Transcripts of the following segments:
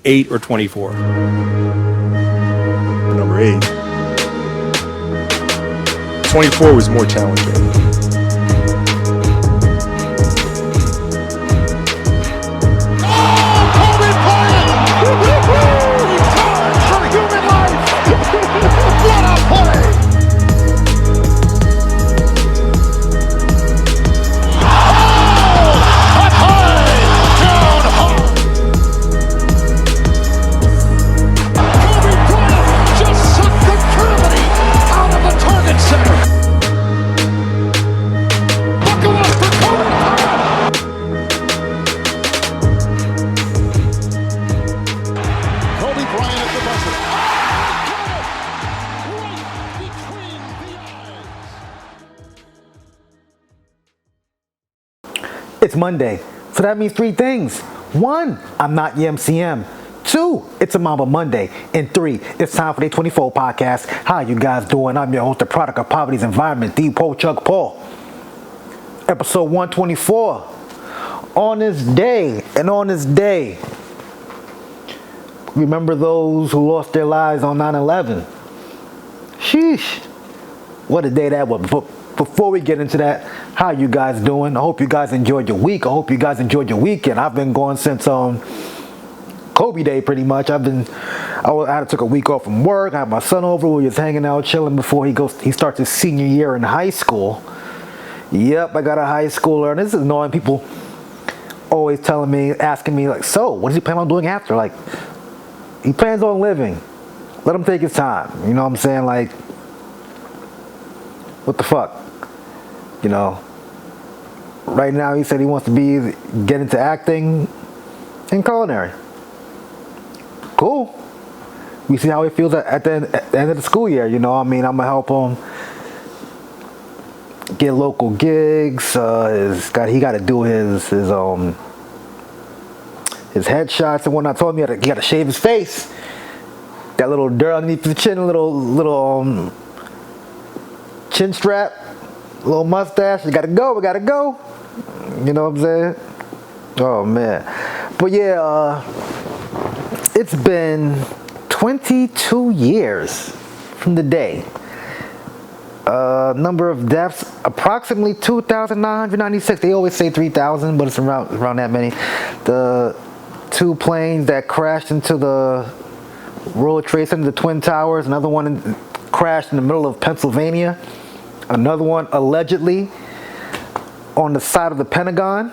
8 or 24? Number 8. 24 was more challenging. It's Monday, so that means 3 things. 1, I'm not your MCM. 2, it's a Mamba Monday. And 3, it's time for the 24 podcast. How you guys doing? I'm your host, the product of poverty's environment, the Poe Chuck Paul. Episode 124. On this day, remember those who lost their lives on 9/11. Sheesh. What a day that was. Before we get into that, how you guys doing? I hope you guys enjoyed your week. I hope you guys enjoyed your weekend. I've been going since Kobe Day pretty much. I took a week off from work. I had my son over. We was hanging out, chilling before he starts his senior year in high school. Yep, I got a high schooler, and this is annoying. People always asking me like, so what does he plan on doing after? Like, he plans on living. Let him take his time. You know what I'm saying? Like, what the fuck? You know, right now he said he wants to get into acting and culinary. Cool. We see how he feels at the end of the school year. You know, I mean, I'm gonna help him get local gigs. He got to do his headshots and whatnot. I told him he got to shave his face. That little dirt underneath the chin, little chin strap, little mustache. We gotta go. You know what I'm saying? Oh man. But yeah, it's been 22 years from the day. Number of deaths, approximately 2,996. They always say 3,000, but it's around that many. The 2 planes that crashed into the World Trade Center, the Twin Towers. Another one crashed in the middle of Pennsylvania. Another one allegedly on the side of the Pentagon.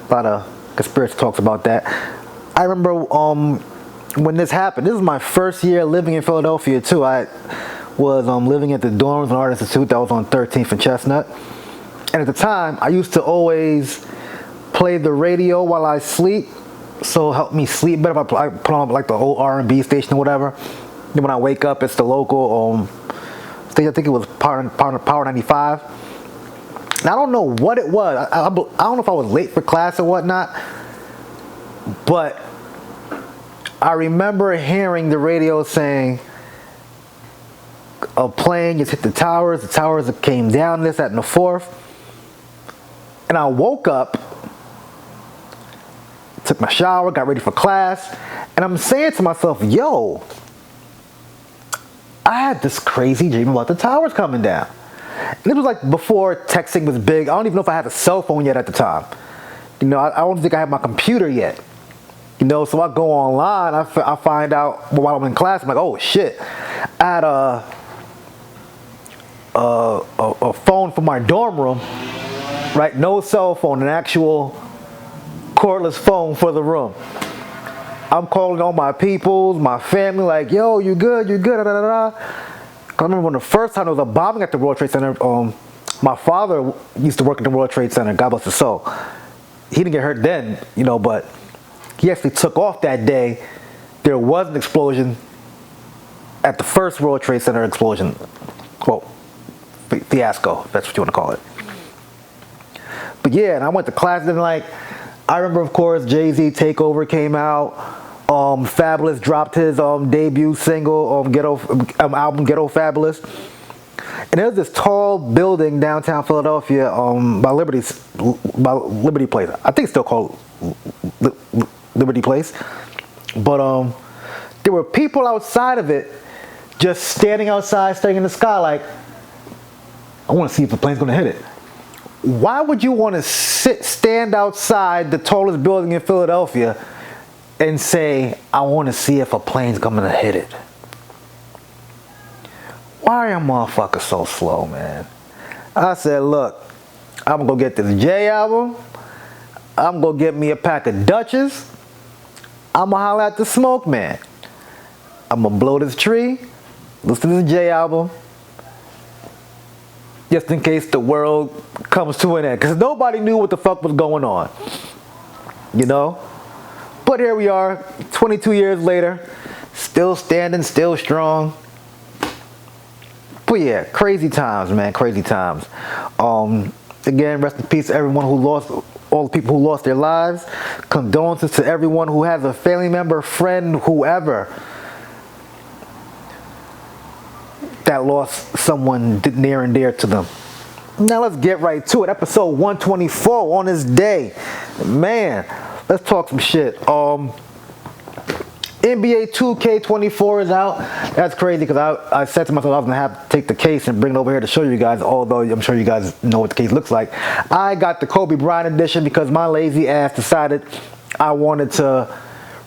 A lot of conspiracy talks about that. I remember when this happened. This was my first year living in Philadelphia too. I was living at the dorms and Art Institute that was on 13th and Chestnut. And at the time, I used to always play the radio while I sleep, so it helped me sleep better if I put on like the old R&B station or whatever. Then when I wake up, it's the local I think it was Power 95. And I don't know what it was. I don't know if I was late for class or whatnot, but I remember hearing the radio saying a plane just hit the towers came down, this, that, and the fourth. And I woke up, took my shower, got ready for class, and I'm saying to myself, yo, I had this crazy dream about the towers coming down. And it was like before texting was big. I don't even know if I had a cell phone yet at the time. You know, I don't think I had my computer yet. You know, so I go online, I find out while I'm in class, I'm like, oh shit. I had a phone from my dorm room, right? No cell phone, an actual cordless phone for the room. I'm calling all my peoples, my family, like, yo, you good, da da da da. I remember when the first time there was a bombing at the World Trade Center, my father used to work at the World Trade Center, God bless his soul. He didn't get hurt then, you know, but he actually took off that day. There was an explosion at the first World Trade Center explosion. Well, fiasco, if that's what you want to call it. But yeah, and I went to class and like, I remember, of course, Jay-Z Takeover came out. Fabulous dropped his debut single, album Ghetto Fabulous. And there's this tall building downtown Philadelphia by Liberty Place. I think it's still called Liberty Place. But there were people outside of it just standing outside, staring in the sky like, I want to see if the plane's going to hit it. Why would you want to stand outside the tallest building in Philadelphia and say, I want to see if a plane's coming to hit it? Why are y'all motherfuckers so slow, man? I said, look, I'm going to go get this J album. I'm going to get me a pack of Dutches. I'm going to holler at the smoke man. I'm going to blow this tree, listen to the J album, just in case the world comes to an end. Because nobody knew what the fuck was going on. You know? But here we are, 22 years later, still standing, still strong. But yeah, crazy times, man, crazy times. Again, rest in peace to everyone who lost, all the people who lost their lives. Condolences to everyone who has a family member, friend, whoever that lost someone near and dear to them. Now let's get right to it. Episode 124 on this day. Man, let's talk some shit. NBA 2K24 is out. That's crazy because I said to myself I was going to have to take the case and bring it over here to show you guys, although I'm sure you guys know what the case looks like. I got the Kobe Bryant edition because my lazy ass decided I wanted to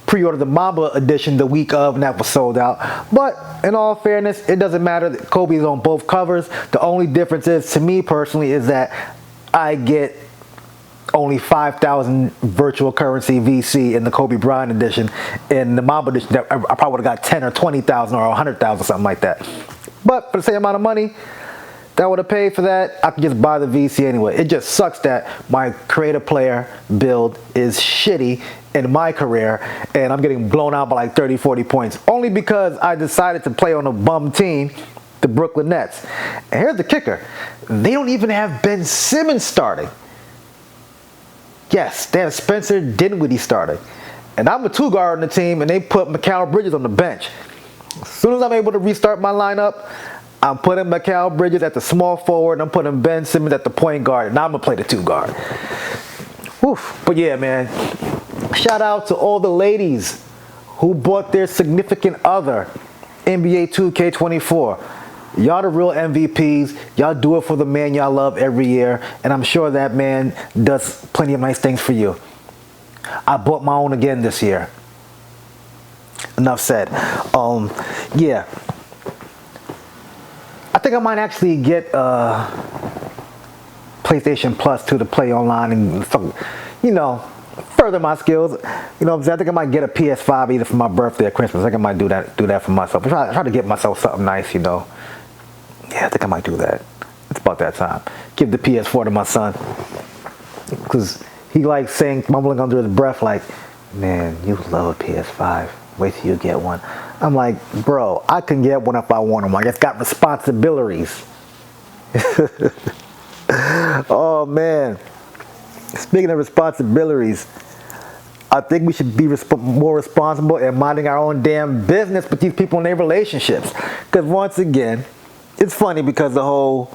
pre-order the Mamba edition the week of, and that was sold out. But in all fairness, it doesn't matter. Kobe's on both covers. The only difference is, to me personally, is that I get only 5,000 virtual currency VC in the Kobe Bryant edition. In the Mamba edition, I probably would have got 10 or 20,000 or 100,000, something like that. But for the same amount of money that would have paid for that, I could just buy the VC anyway. It just sucks that my creative player build is shitty in my career, and I'm getting blown out by like 30, 40 points. Only because I decided to play on a bum team, the Brooklyn Nets. And here's the kicker. They don't even have Ben Simmons starting. Yes, they have Spencer Dinwiddie starting. And I'm a two guard on the team, and they put Mikal Bridges on the bench. As soon as I'm able to restart my lineup, I'm putting Mikal Bridges at the small forward, and I'm putting Ben Simmons at the point guard. Now I'm going to play the two guard. Oof. But yeah, man. Shout out to all the ladies who bought their significant other NBA 2K24. Y'all the real MVPs. Y'all do it for the man y'all love every year. And I'm sure that man does plenty of nice things for you. I bought my own again this year. Enough said. Yeah. I think I might actually get PlayStation Plus too to play online and, you know, further my skills. You know what I'm saying? I think I might get a PS5 either for my birthday or Christmas. I think I might do that for myself. I try to get myself something nice, you know. Yeah, I think I might do that. It's about that time. Give the PS4 to my son. Because he likes saying, mumbling under his breath like, man, you love a PS5. Wait till you get one. I'm like, bro, I can get one if I want one. I just got responsibilities. Oh, man. Speaking of responsibilities, I think we should be more responsible and minding our own damn business with these people in their relationships. Because once again, it's funny because the whole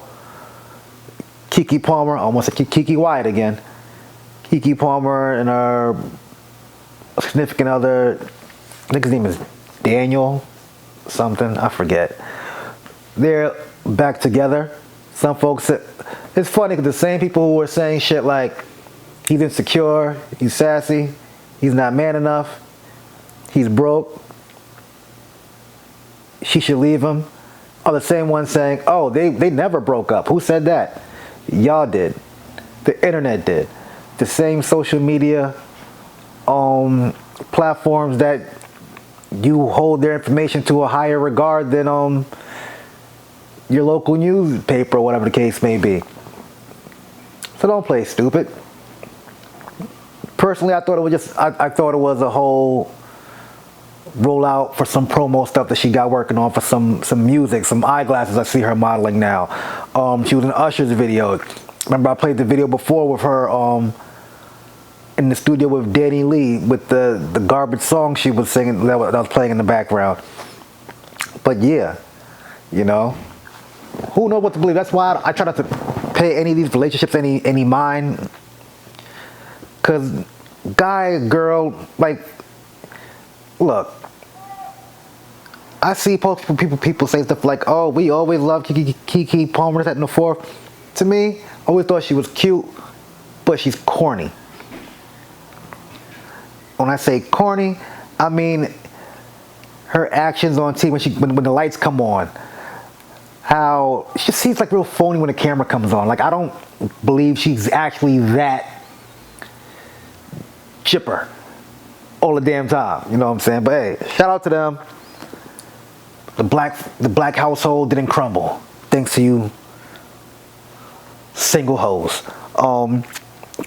Keke Palmer, almost like Keke Wyatt again. Keke Palmer and her significant other, I think his name is Daniel something, I forget. They're back together. Some folks, it's funny because the same people who were saying shit like, he's insecure, he's sassy, he's not man enough, he's broke, she should leave him, are the same ones saying, oh, they never broke up. Who said that? Y'all did. The internet did. The same social media platforms that you hold their information to a higher regard than your local newspaper or whatever the case may be. So don't play stupid. Personally, I thought it was just I thought it was a whole rollout for some promo stuff that she got working on for some music, some eyeglasses I see her modeling now. She was in Usher's video. Remember I played the video before with her in the studio with Danny Lee with the garbage song she was singing that was playing in the background. But yeah, you know, who knows what to believe. That's why I try not to pay any of these relationships any mind. Because guy, girl, like, look, I see people say stuff like, oh, we always loved Kiki Palmer at in the fourth. To me, I always thought she was cute, but she's corny. When I say corny, I mean her actions on TV when the lights come on. How she just seems like real phony when the camera comes on. Like, I don't believe she's actually that chipper all the damn time. You know what I'm saying? But hey, shout out to them. The black household didn't crumble thanks to you single hoes.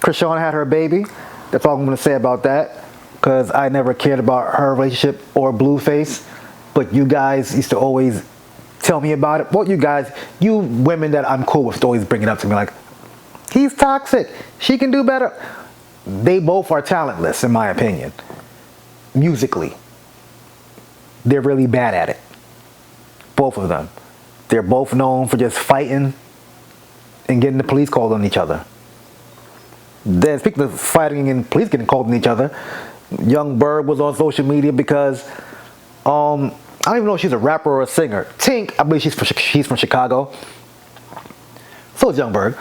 Krishan had her baby. That's all I'm gonna say about that, because I never cared about her relationship or Blueface, but you guys used to always tell me about it. Well, you women that I'm cool with, always bring it up to me like, he's toxic, she can do better. They both are talentless, in my opinion. Musically, they're really bad at it. Both of them. They're both known for just fighting and getting the police called on each other. Then, speaking of fighting and police getting called on each other, Young Bird was on social media because I don't even know if she's a rapper or a singer. Tink, I believe she's from Chicago. So is Young Bird.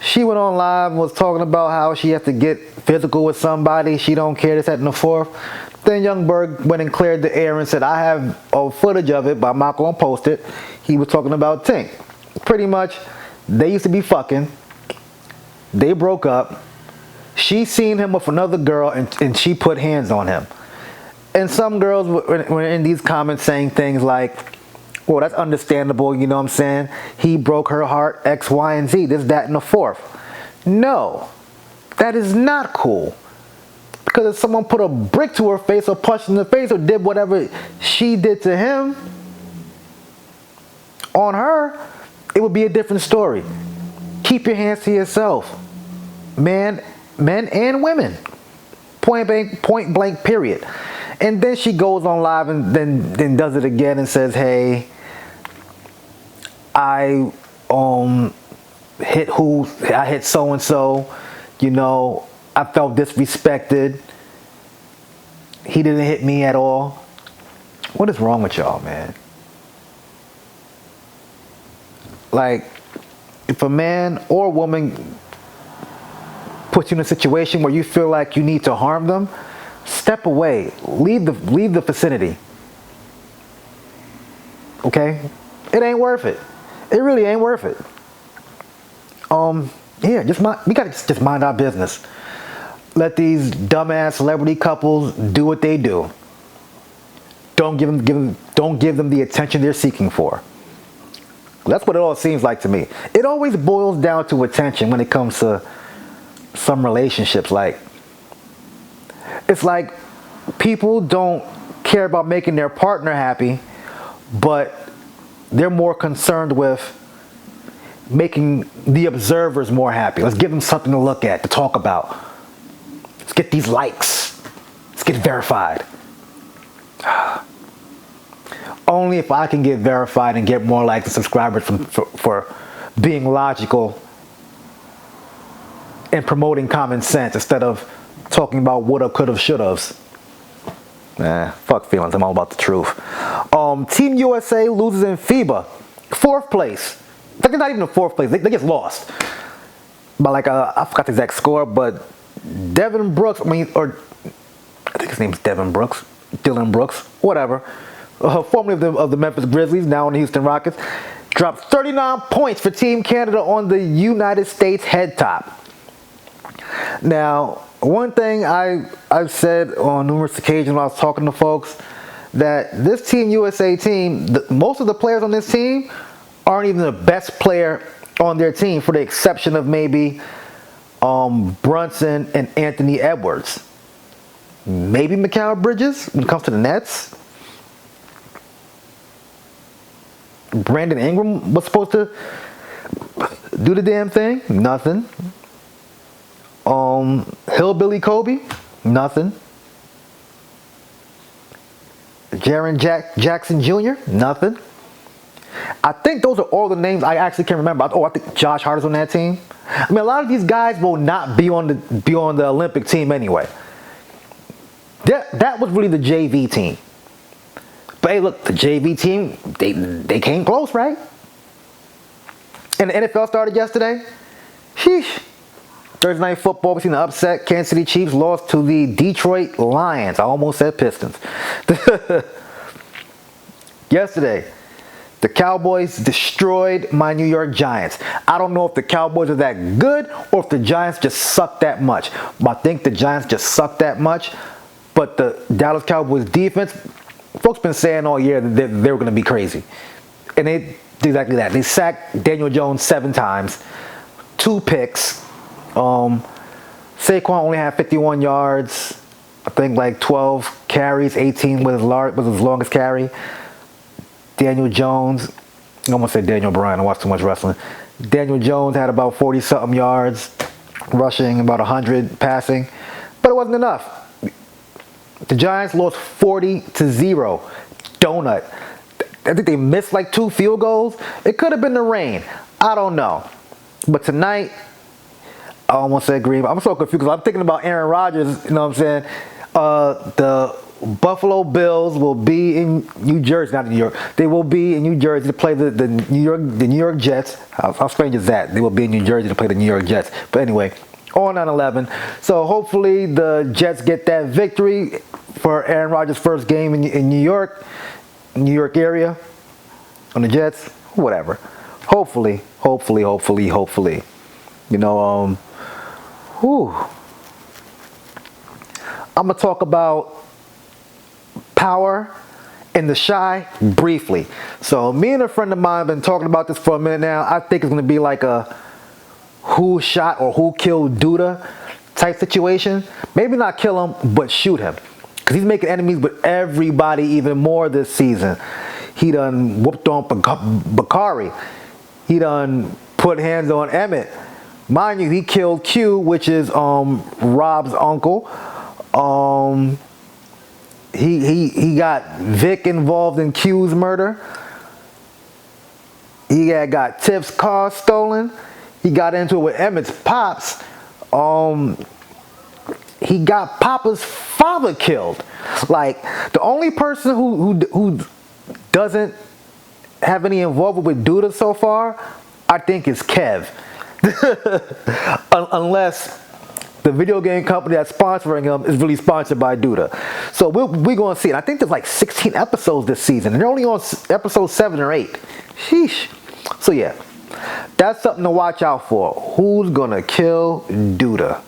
She went on live and was talking about how she has to get physical with somebody. She don't care, this, that, and the fourth. Then Young Bird went and cleared the air and said, I have footage of it, but I'm not going to post it. He was talking about Tink. Pretty much, they used to be fucking. They broke up. She seen him with another girl and she put hands on him. And some girls were in these comments saying things like, well, that's understandable, you know what I'm saying? He broke her heart, X, Y, and Z, this, that, and the fourth. No, that is not cool. Because if someone put a brick to her face or punched in the face or did whatever she did to him on her, it would be a different story. Keep your hands to yourself. Men and women. Point blank, period. And then she goes on live and then does it again and says, hey, I hit so and so, you know, I felt disrespected. He didn't hit me at all. What is wrong with y'all, man? Like, if a man or a woman puts you in a situation where you feel like you need to harm them, step away. Leave the vicinity. Okay? It ain't worth it. It really ain't worth it. Yeah, we gotta just mind our business. Let these dumbass celebrity couples do what they do. Don't give them the attention they're seeking for. That's what it all seems like to me. It always boils down to attention when it comes to some relationships. Like, it's like people don't care about making their partner happy, but they're more concerned with making the observers more happy. Let's give them something to look at, to talk about. Let's get these likes. Let's get verified. Only if I can get verified and get more likes and subscribers for being logical and promoting common sense instead of talking about woulda, coulda, shouldas. Fuck feelings. I'm all about the truth. Team USA loses in FIBA. 4th place. Like, it's not even the 4th place. They just lost. But like, I forgot the exact score, but Devin Brooks, I think his name's Devin Brooks. Dylan Brooks. Whatever. Formerly of the Memphis Grizzlies, now in the Houston Rockets, dropped 39 points for Team Canada on the United States head top. Now, one thing I've said on numerous occasions when I was talking to folks, that this Team USA team, most of the players on this team aren't even the best player on their team, for the exception of maybe Brunson and Anthony Edwards. Maybe Mikal Bridges when it comes to the Nets. Brandon Ingram was supposed to do the damn thing. Nothing. Hillbilly Kobe. Nothing. Gerring Jackson Jr. Nothing. I think those are all the names I actually can remember. I think Josh Hart is on that team. I mean, a lot of these guys will not be on the Olympic team anyway. That was really the JV team. But hey, look, the JV team, they came close, right? And the NFL started yesterday. Sheesh. Thursday Night Football, we seen the upset. Kansas City Chiefs lost to the Detroit Lions. I almost said Pistons. Yesterday, the Cowboys destroyed my New York Giants. I don't know if the Cowboys are that good or if the Giants just suck that much. But I think the Giants just suck that much. But the Dallas Cowboys defense, folks been saying all year that they were going to be crazy. And they did exactly that. They sacked Daniel Jones 7 times, 2 picks. Saquon only had 51 yards. I think like 12 carries, 18 was his longest carry. Daniel Jones, I almost said Daniel Bryan, I watched too much wrestling. Daniel Jones had about 40-something yards, rushing, about 100 passing. But it wasn't enough. The Giants lost 40-0. Donut. I think they missed like 2 field goals. It could have been the rain. I don't know. But tonight, I almost said Green. I'm so confused because I'm thinking about Aaron Rodgers. You know what I'm saying? The Buffalo Bills will be in New Jersey, not New York. They will be in New Jersey to play the New York Jets. How strange is that? They will be in New Jersey to play the New York Jets. But anyway, on 9/11. So hopefully the Jets get that victory for Aaron Rodgers' first game in New York area on the Jets. Whatever. Hopefully. You know, I'm gonna talk about Power and the Shy briefly. So me and a friend of mine have been talking about this for a minute now. I think it's gonna be like a who shot or who killed Duda type situation. Maybe not kill him, but shoot him. Because he's making enemies with everybody even more this season. He done whooped on Bakari. He done put hands on Emmett. Mind you, he killed Q, which is Rob's uncle. He got Vic involved in Q's murder. He had got Tiff's car stolen. He got into it with Emmett's pops. He got Papa's father killed. Like, the only person who doesn't have any involvement with Duda so far, I think is Kev. Unless the video game company that's sponsoring him is really sponsored by Duda. So we're going to see it. I think there's like 16 episodes this season, and they're only on episode 7 or 8. Sheesh. So yeah, that's something to watch out for. Who's going to kill Duda?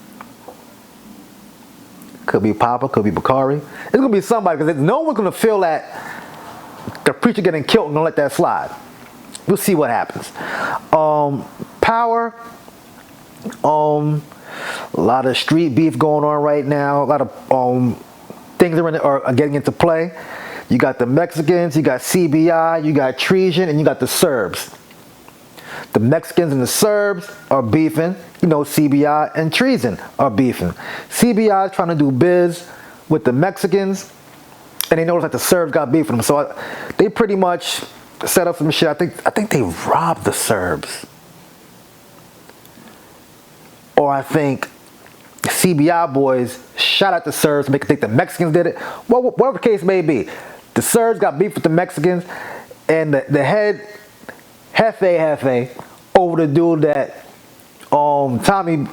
Could be Papa, could be Bakari. It's going to be somebody, because no one's going to feel that the preacher getting killed and don't let that slide. We'll see what happens. Power. A lot of street beef going on right now. A lot of things are getting into play. You got the Mexicans, you got CBI, you got treason, and you got the Serbs. The Mexicans and the Serbs are beefing. You know, CBI and treason are beefing. CBI is trying to do biz with the Mexicans, and they notice that the Serbs got beef with them. So they pretty much set up some shit. I think they robbed the Serbs. Or I think CBI boys shot at the Serbs to make them think the Mexicans did it. Well, whatever the case may be, the Serbs got beef with the Mexicans, and the head Hefe over the dude that Tommy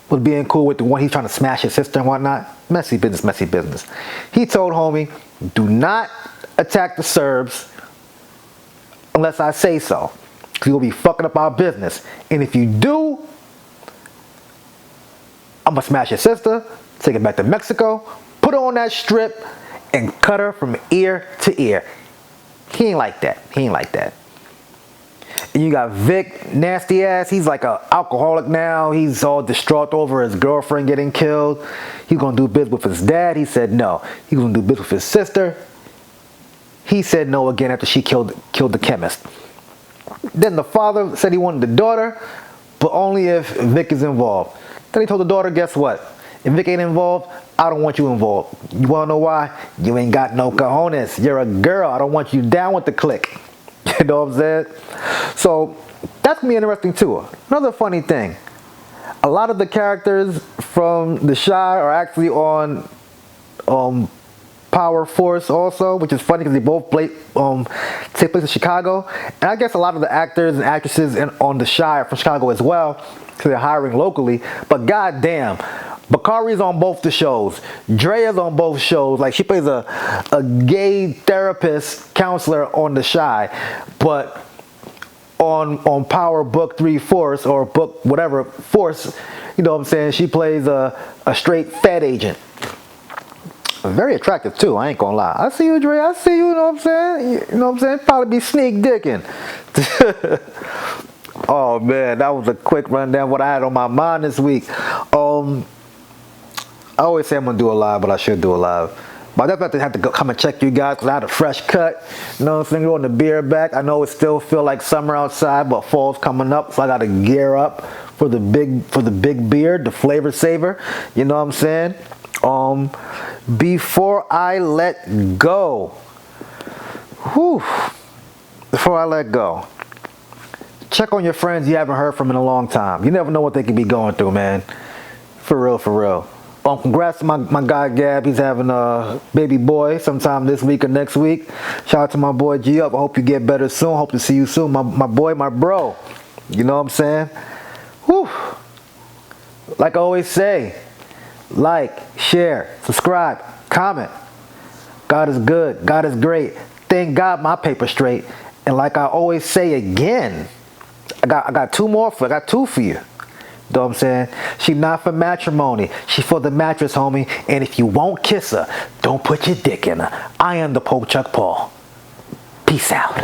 was being cool with, the one he's trying to smash his sister and whatnot. Messy business. He told homie, do not attack the Serbs unless I say so, because you'll be fucking up our business. And if you do, I'm gonna smash your sister, take her back to Mexico, put her on that strip, and cut her from ear to ear. He ain't like that. And you got Vic, nasty ass. He's like an alcoholic now. He's all distraught over his girlfriend getting killed. He's gonna do business with his dad. He said no. He's gonna do business with his sister. He said no again after she killed the chemist. Then the father said he wanted the daughter, but only if Vic is involved. Then he told the daughter, guess what? If Vic ain't involved, I don't want you involved. You wanna know why? You ain't got no cojones. You're a girl. I don't want you down with the clique. You know what I'm saying? So that's gonna be interesting too. Another funny thing, a lot of the characters from The Shy are actually on Power Force also, which is funny because they both take place in Chicago. And I guess a lot of the actors and actresses on The Chi are from Chicago as well, because they're hiring locally. But goddamn, Bakari's on both the shows. Drea's on both shows. Like, she plays a gay therapist counselor on The Chi, but on Power Book 3 Force, or Book whatever Force, you know what I'm saying, she plays a straight Fed agent. Very attractive too, I ain't gonna lie. I see you, Dre. I see you, you know what I'm saying? You know what I'm saying? Probably be sneak dicking. Oh man, that was a quick rundown of what I had on my mind this week. I always say I'm gonna do a live, but I should do a live. But I definitely have to come and check you guys, because I had a fresh cut. You know what I'm saying? Going the beard back. I know it still feel like summer outside, but fall's coming up, so I gotta gear up for the big beard, the flavor saver. You know what I'm saying? Before I let go, check on your friends you haven't heard from in a long time. You never know what they could be going through, man. For real, for real. Congrats to my guy Gab. He's having a baby boy sometime this week or next week. Shout out to my boy G Up. I hope you get better soon. Hope to see you soon. My boy, my bro. You know what I'm saying? Whew. Like I always say, like, share, subscribe, comment. God is good. God is great. Thank God my paper straight. And like I always say again, I got two for you. You know what I'm saying? She not for matrimony. She for the mattress, homie. And if you won't kiss her, don't put your dick in her. I am the Pope Chuck Paul. Peace out.